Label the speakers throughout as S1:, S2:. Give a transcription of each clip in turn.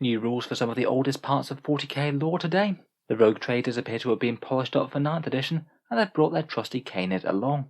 S1: New rules for some of the oldest parts of 40k lore today. The rogue traders appear to have been polished up for 9th edition, and they've brought their trusty Canid along.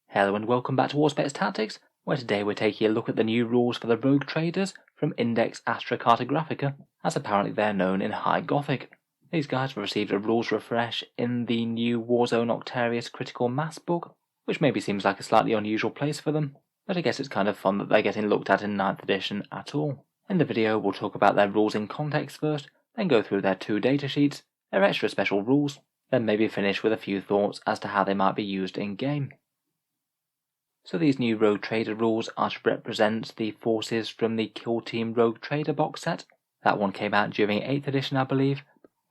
S1: Hello and welcome back to Auspex Tactics, where today we're taking a look at the new rules for the rogue traders from Index Astra Cartographica, as apparently they're known in High Gothic. These guys have received a rules refresh in the new Warzone Octarius Critical Mass book, which maybe seems like a slightly unusual place for them, but I guess it's kind of fun that they're getting looked at in 9th edition at all. In the video we'll talk about their rules in context first, then go through their 2 datasheets, their extra special rules, then maybe finish with a few thoughts as to how they might be used in game. So these new Rogue Trader rules are to represent the forces from the Kill Team Rogue Trader box set. That one came out during 8th edition I believe,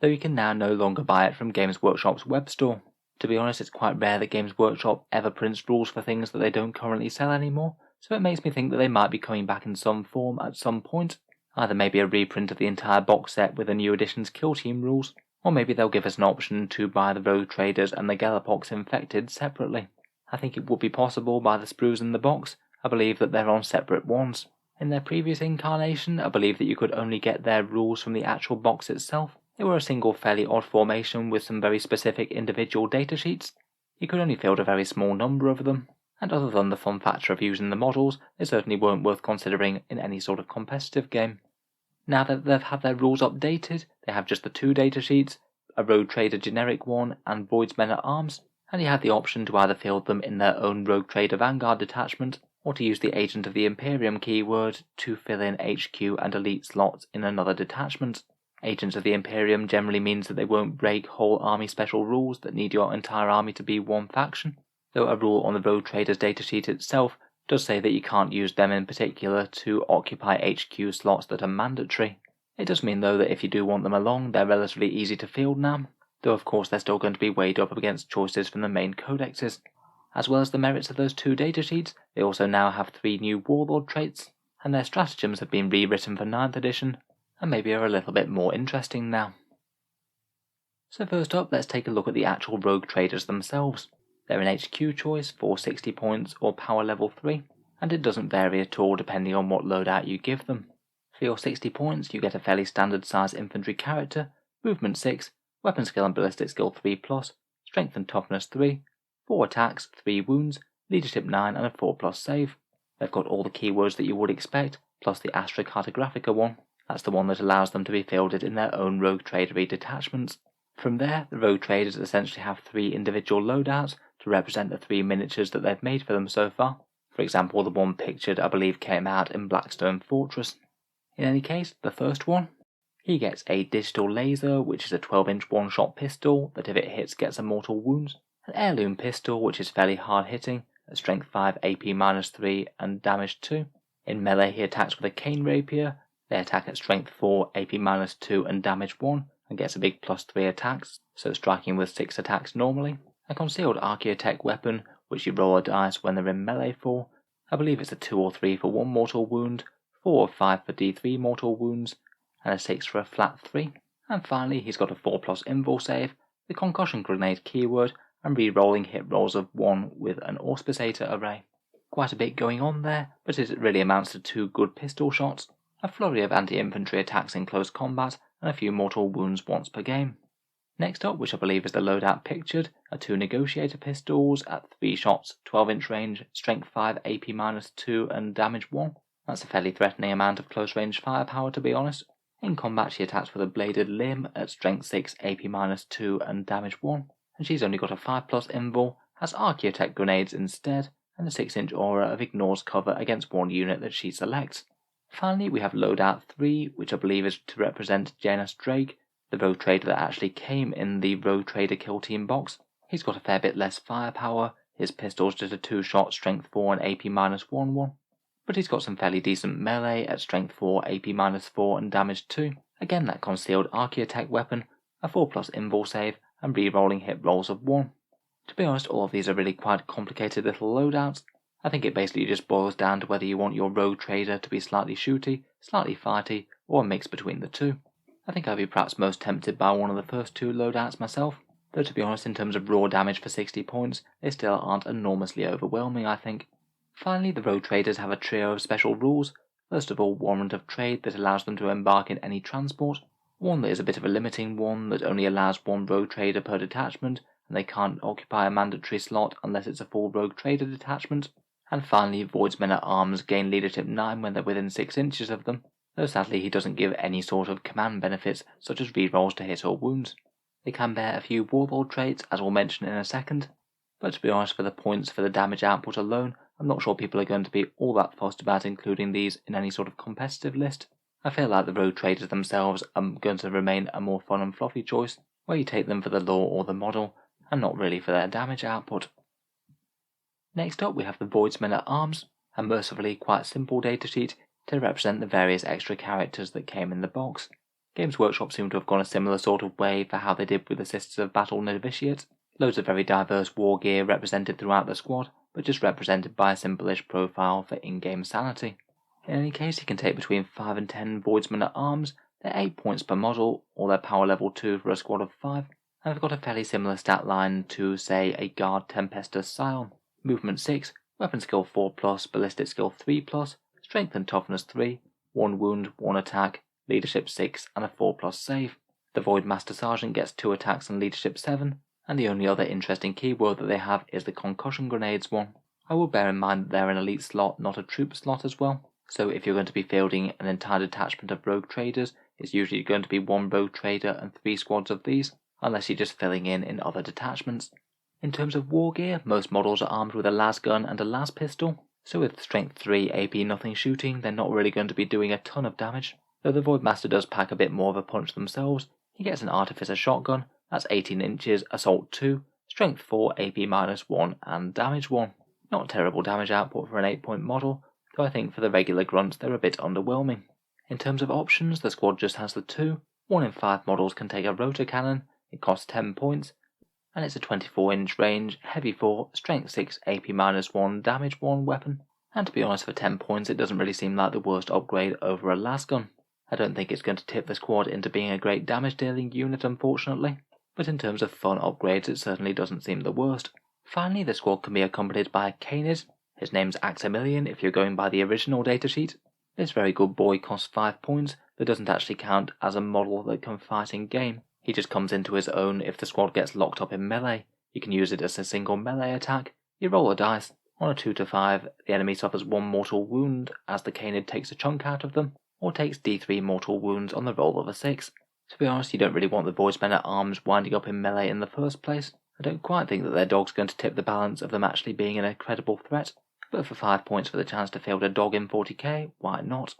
S1: though you can now no longer buy it from Games Workshop's web store. To be honest, it's quite rare that Games Workshop ever prints rules for things that they don't currently sell anymore, so it makes me think that they might be coming back in some form at some point. Either maybe a reprint of the entire box set with the new edition's Kill Team rules, or maybe they'll give us an option to buy the Rogue Traders and the Galapox Infected separately. I think it would be possible by the sprues in the box. I believe that they're on separate ones. In their previous incarnation, I believe that you could only get their rules from the actual box itself. They were a single fairly odd formation with some very specific individual datasheets. You could only field a very small number of them, and other than the fun factor of using the models, they certainly weren't worth considering in any sort of competitive game. Now that they've had their rules updated, they have just the 2 datasheets, a Rogue Trader generic one and Voidsmen at Arms, and you have the option to either field them in their own Rogue Trader Vanguard detachment, or to use the Agent of the Imperium keyword to fill in HQ and Elite slots in another detachment. Agents of the Imperium generally means that they won't break whole army special rules that need your entire army to be one faction, though a rule on the Rogue Trader's datasheet itself does say that you can't use them in particular to occupy HQ slots that are mandatory. It does mean though that if you do want them along, they're relatively easy to field now, though of course they're still going to be weighed up against choices from the main codexes. As well as the merits of those 2 datasheets, they also now have 3 new Warlord traits, and their stratagems have been rewritten for 9th edition, and maybe are a little bit more interesting now. So first up, let's take a look at the actual Rogue Traders themselves. They're an HQ choice for 60 points or power level 3, and it doesn't vary at all depending on what loadout you give them. For your 60 points, you get a fairly standard size infantry character, movement 6, weapon skill and ballistic skill 3+, strength and toughness 3, 4 attacks, 3 wounds, leadership 9 and a 4+ save. They've got all the keywords that you would expect, plus the Astra Cartographica one. That's the one that allows them to be fielded in their own Rogue Tradery detachments. From there, the Rogue Traders essentially have 3 individual loadouts to represent the 3 miniatures that they've made for them so far. For example, the one pictured I believe came out in Blackstone Fortress. In any case, the first one, he gets a digital laser, which is a 12-inch one-shot pistol that if it hits gets a mortal wounds, an heirloom pistol which is fairly hard hitting, at strength 5, AP -3 and damage 2. In melee he attacks with a cane rapier. They attack at strength 4, AP -2 and damage 1, and gets a big +3 attacks, so striking with 6 attacks normally. A concealed archaeotech weapon, which you roll a dice when they're in melee for. I believe it's a 2 or 3 for 1 mortal wound, 4 or 5 for D3 mortal wounds, and a 6 for a flat 3. And finally he's got a 4+ invul save, the concussion grenade keyword, and re-rolling hit rolls of 1 with an auspicator array. Quite a bit going on there, but it really amounts to 2 good pistol shots, a flurry of anti-infantry attacks in close combat, and a few mortal wounds once per game. Next up, which I believe is the loadout pictured, are 2 negotiator pistols at 3 shots, 12-inch range, strength 5, AP -2 and damage 1. That's a fairly threatening amount of close range firepower to be honest. In combat she attacks with a bladed limb at strength 6, AP -2 and damage 1, and she's only got a 5+ invul, has archaeotech grenades instead, and a 6-inch aura of ignores cover against one unit that she selects. Finally, we have loadout 3, which I believe is to represent Janus Drake, the Rogue Trader that actually came in the Rogue Trader Kill Team box. He's got a fair bit less firepower, his pistol's just a 2-shot strength 4 and AP -1, but he's got some fairly decent melee at strength 4, AP -4 and damage 2. Again that concealed archaeotech weapon, a 4+ invul save, and re-rolling hit rolls of 1. To be honest, all of these are really quite complicated little loadouts. I think it basically just boils down to whether you want your Rogue Trader to be slightly shooty, slightly fighty, or a mix between the 2. I think I'd be perhaps most tempted by one of the first 2 loadouts myself, though to be honest in terms of raw damage for 60 points, they still aren't enormously overwhelming I think. Finally, the rogue traders have a trio of special rules. First of all, warrant of trade that allows them to embark in any transport, one that is a bit of a limiting one that only allows one rogue trader per detachment, and they can't occupy a mandatory slot unless it's a full rogue trader detachment. And finally, Voidsmen at Arms gain leadership 9 when they're within 6 inches of them, though sadly he doesn't give any sort of command benefits such as rerolls to hit or wounds. They can bear a few Warlord traits, as we'll mention in a second, but to be honest, for the points for the damage output alone, I'm not sure people are going to be all that fussed about including these in any sort of competitive list. I feel like the rogue traders themselves are going to remain a more fun and fluffy choice, where you take them for the lore or the model, and not really for their damage output. Next up we have the Voidsmen at Arms, a mercifully quite simple datasheet to represent the various extra characters that came in the box. Games Workshop seem to have gone a similar sort of way for how they did with the Sisters of Battle Novitiate. Loads of very diverse war gear represented throughout the squad, but just represented by a simple-ish profile for in-game sanity. In any case, you can take between 5 and 10 Voidsmen at Arms. They're 8 points per model, or they're power level 2 for a squad of 5, and they've got a fairly similar stat line to, say, a Guard Tempestus Scion. Movement 6, Weapon Skill 4+, Ballistic Skill 3+, Strength and Toughness 3, 1 wound, 1 attack, Leadership 6, and a 4+ save. The Void Master Sergeant gets 2 attacks and Leadership 7, and the only other interesting keyword that they have is the Concussion Grenades one. I will bear in mind that they're an elite slot, not a troop slot as well, so if you're going to be fielding an entire detachment of rogue traders, it's usually going to be 1 rogue trader and 3 squads of these, unless you're just filling in other detachments. In terms of war gear, most models are armed with a las gun and a las pistol, so with strength 3 AP nothing shooting, they're not really going to be doing a ton of damage. Though the Voidmaster does pack a bit more of a punch themselves, he gets an Artificer shotgun, that's 18 inches, assault 2, strength 4, AP -1, and damage 1. Not terrible damage output for an 8-point model, though I think for the regular grunts they're a bit underwhelming. In terms of options, the squad just has the 2. 1 in 5 models can take a rotor cannon, it costs 10 points, and it's a 24-inch range, heavy 4, strength 6, AP -1, damage 1 weapon. And to be honest, for 10 points it doesn't really seem like the worst upgrade over a las gun. I don't think it's going to tip the squad into being a great damage dealing unit unfortunately, but in terms of fun upgrades it certainly doesn't seem the worst. Finally, the squad can be accompanied by a Canid. His name's Aximilian if you're going by the original datasheet. This very good boy costs 5 points, but doesn't actually count as a model that can fight in game. He just comes into his own if the squad gets locked up in melee. You can use it as a single melee attack. You roll a dice. On a 2 to 5, the enemy suffers 1 mortal wound as the Canid takes a chunk out of them, or takes D3 mortal wounds on the roll of a 6. To be honest, you don't really want the Voidsmen at Arms winding up in melee in the first place. I don't quite think that their dog's going to tip the balance of them actually being an incredible threat, but for 5 points for the chance to field a dog in 40k, why not?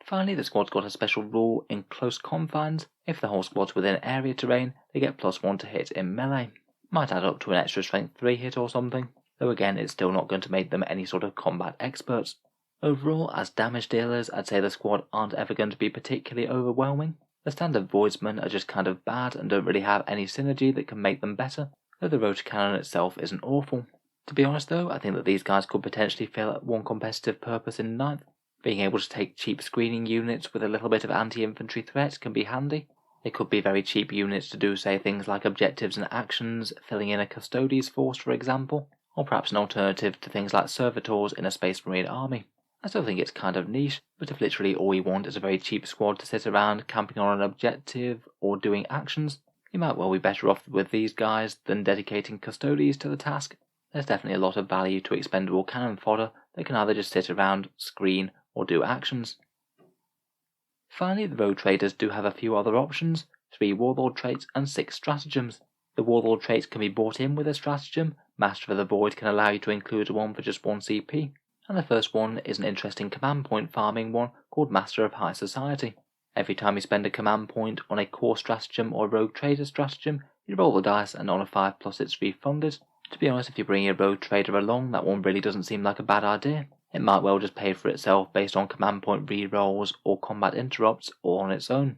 S1: Finally, the squad's got a special rule in close confines. If the whole squad's within area terrain, they get +1 to hit in melee. Might add up to an extra strength 3 hit or something, though again it's still not going to make them any sort of combat experts. Overall, as damage dealers, I'd say the squad aren't ever going to be particularly overwhelming. The standard Voidsmen are just kind of bad and don't really have any synergy that can make them better, though the rotor cannon itself isn't awful. To be honest though, I think that these guys could potentially fill one competitive purpose in 9th. Being able to take cheap screening units with a little bit of anti-infantry threat can be handy. They could be very cheap units to do, say, things like objectives and actions, filling in a Custodes force for example, or perhaps an alternative to things like servitors in a Space Marine army. I still think it's kind of niche, but if literally all you want is a very cheap squad to sit around camping on an objective or doing actions, you might well be better off with these guys than dedicating Custodes to the task. There's definitely a lot of value to expendable cannon fodder that can either just sit around, screen, or do actions. Finally, the rogue traders do have a few other options, 3 warlord traits and 6 stratagems. The warlord traits can be bought in with a stratagem, Master of the Void can allow you to include one for just 1 CP, and the first one is an interesting command point farming one called Master of High Society. Every time you spend a command point on a core stratagem or rogue trader stratagem, you roll the dice and on a 5+ it's refunded. To be honest, if you bring a rogue trader along, that one really doesn't seem like a bad idea. It might well just pay for itself based on command point rerolls or combat interrupts all on its own.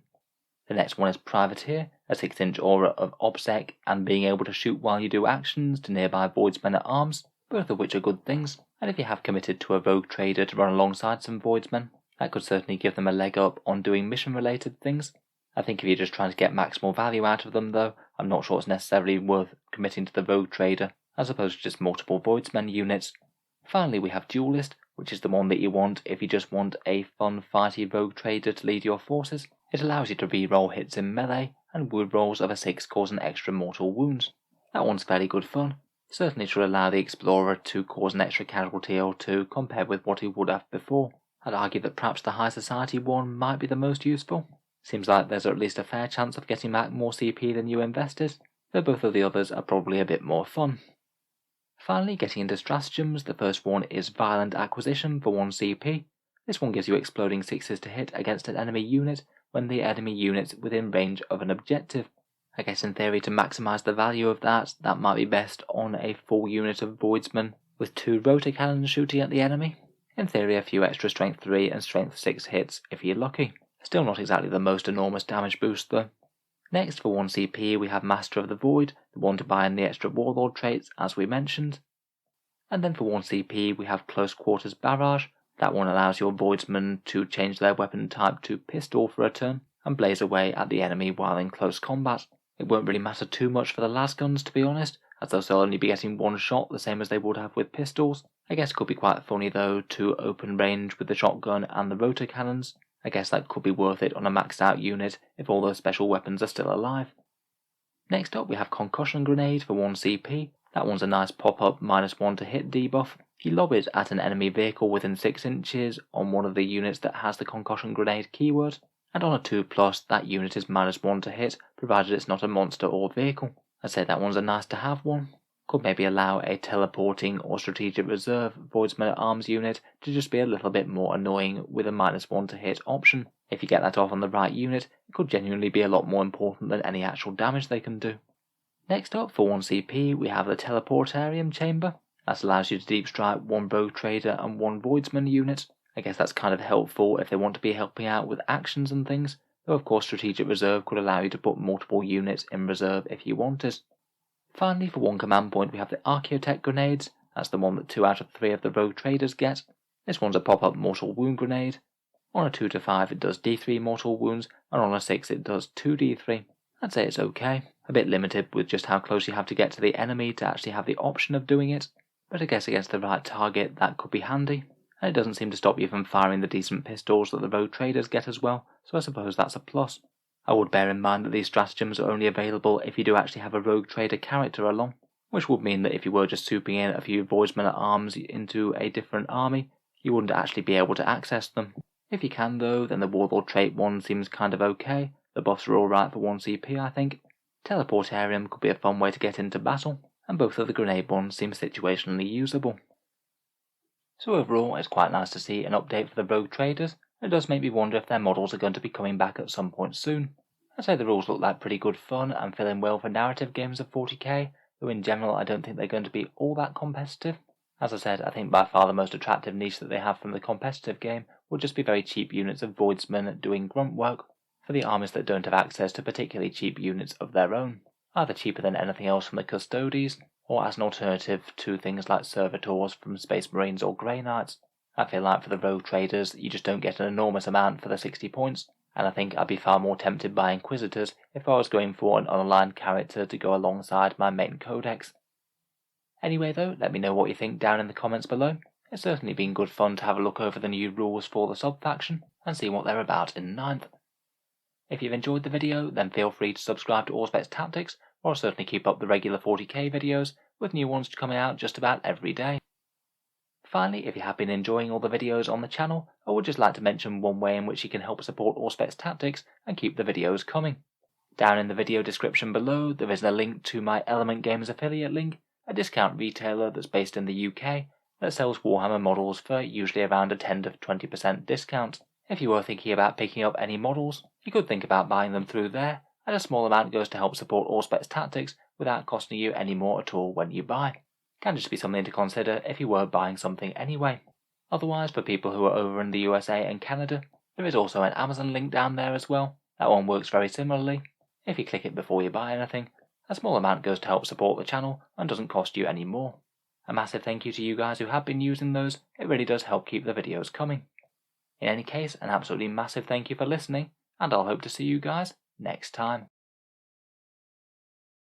S1: The next one is Privateer, a 6-inch aura of OBSEC and being able to shoot while you do actions to nearby Voidsmen at Arms, both of which are good things, and if you have committed to a rogue trader to run alongside some Voidsmen, that could certainly give them a leg up on doing mission related things. I think if you're just trying to get maximal value out of them though, I'm not sure it's necessarily worth committing to the rogue trader, as opposed to just multiple Voidsmen units. Finally, we have Duelist, which is the one that you want if you just want a fun fighty rogue trader to lead your forces. It allows you to re-roll hits in melee, and wound rolls of a 6 cause an extra mortal wounds. That one's fairly good fun. Certainly should allow the explorer to cause an extra casualty or two compared with what he would have before. I'd argue that perhaps the high society one might be the most useful. Seems like there's at least a fair chance of getting back more CP than you invested, though both of the others are probably a bit more fun. Finally, getting into stratagems, the first one is Violent Acquisition for 1 CP. This one gives you exploding 6s to hit against an enemy unit when the enemy unit's within range of an objective. I guess in theory to maximise the value of that might be best on a full unit of Voidsmen with 2 rotor cannons shooting at the enemy. In theory a few extra strength 3 and strength 6 hits if you're lucky. Still not exactly the most enormous damage boost though. Next for 1 CP we have Master of the Void, the one to buy in the extra Warlord traits as we mentioned. And then for 1 CP we have Close Quarters Barrage. That one allows your Voidsmen to change their weapon type to pistol for a turn and blaze away at the enemy while in close combat. It won't really matter too much for the lasguns to be honest, as they'll only be getting 1 shot the same as they would have with pistols. I guess it could be quite funny though to open range with the shotgun and the rotor cannons. I guess that could be worth it on a maxed out unit if all those special weapons are still alive. Next up we have Concussion Grenade for 1 CP. That one's a nice pop-up -1 to hit debuff. If you lob it at an enemy vehicle within 6 inches on one of the units that has the Concussion Grenade keyword, and on a 2+, that unit is -1 to hit, provided it's not a monster or vehicle. I'd say that one's a nice to have one. Could maybe allow a teleporting or strategic reserve Voidsmen at Arms unit to just be a little bit more annoying with a -1 to hit option. If you get that off on the right unit, it could genuinely be a lot more important than any actual damage they can do. Next up, for 1 CP, we have the Teleportarium Chamber. That allows you to deep strike 1 Rogue Trader and 1 Voidsman unit. I guess that's kind of helpful if they want to be helping out with actions and things, though of course Strategic Reserve could allow you to put multiple units in reserve if you wanted. Finally, for 1 command point we have the Archaeotech Grenades. That's the one that 2 out of 3 of the Rogue Traders get. This one's a pop-up mortal wound grenade. On a 2 to 5 it does D3 mortal wounds, and on a 6 it does 2D3. I'd say it's okay. A bit limited with just how close you have to get to the enemy to actually have the option of doing it, but I guess against the right target that could be handy. And it doesn't seem to stop you from firing the decent pistols that the Rogue Traders get as well, so I suppose that's a plus. I would bear in mind that these stratagems are only available if you do actually have a Rogue Trader character along, which would mean that if you were just souping in a few Voidsmen at Arms into a different army, you wouldn't actually be able to access them. If you can though, then the Warlord trait one seems kind of okay. The buffs are alright for 1 CP I think. Teleportarium could be a fun way to get into battle, and both of the grenade ones seem situationally usable. So overall, it's quite nice to see an update for the Rogue Traders. It does make me wonder if their models are going to be coming back at some point soon. I'd say the rules look like pretty good fun and fill in well for narrative games of 40k, though in general I don't think they're going to be all that competitive. As I said, I think by far the most attractive niche that they have from the competitive game would just be very cheap units of Voidsmen doing grunt work for the armies that don't have access to particularly cheap units of their own, either cheaper than anything else from the Custodes, or as an alternative to things like Servitors from Space Marines or Grey Knights. I feel like for the Rogue Traders, you just don't get an enormous amount for the 60 points, and I think I'd be far more tempted by Inquisitors if I was going for an unaligned character to go alongside my main codex. Anyway though, let me know what you think down in the comments below. It's certainly been good fun to have a look over the new rules for the sub-faction, and see what they're about in 9th. If you've enjoyed the video, then feel free to subscribe to Auspex Tactics, or I'll certainly keep up the regular 40k videos, with new ones coming out just about every day. Finally, if you have been enjoying all the videos on the channel, I would just like to mention one way in which you can help support Auspex Tactics and keep the videos coming. Down in the video description below, there is a link to my Element Games affiliate link, a discount retailer that's based in the UK that sells Warhammer models for usually around a 10 to 20% discount. If you were thinking about picking up any models, you could think about buying them through there, and a small amount goes to help support Auspex Tactics without costing you any more at all when you buy. Can just be something to consider if you were buying something anyway. Otherwise, for people who are over in the USA and Canada, there is also an Amazon link down there as well. That one works very similarly. If you click it before you buy anything, a small amount goes to help support the channel and doesn't cost you any more. A massive thank you to you guys who have been using those, it really does help keep the videos coming. In any case, an absolutely massive thank you for listening, and I'll hope to see you guys next time.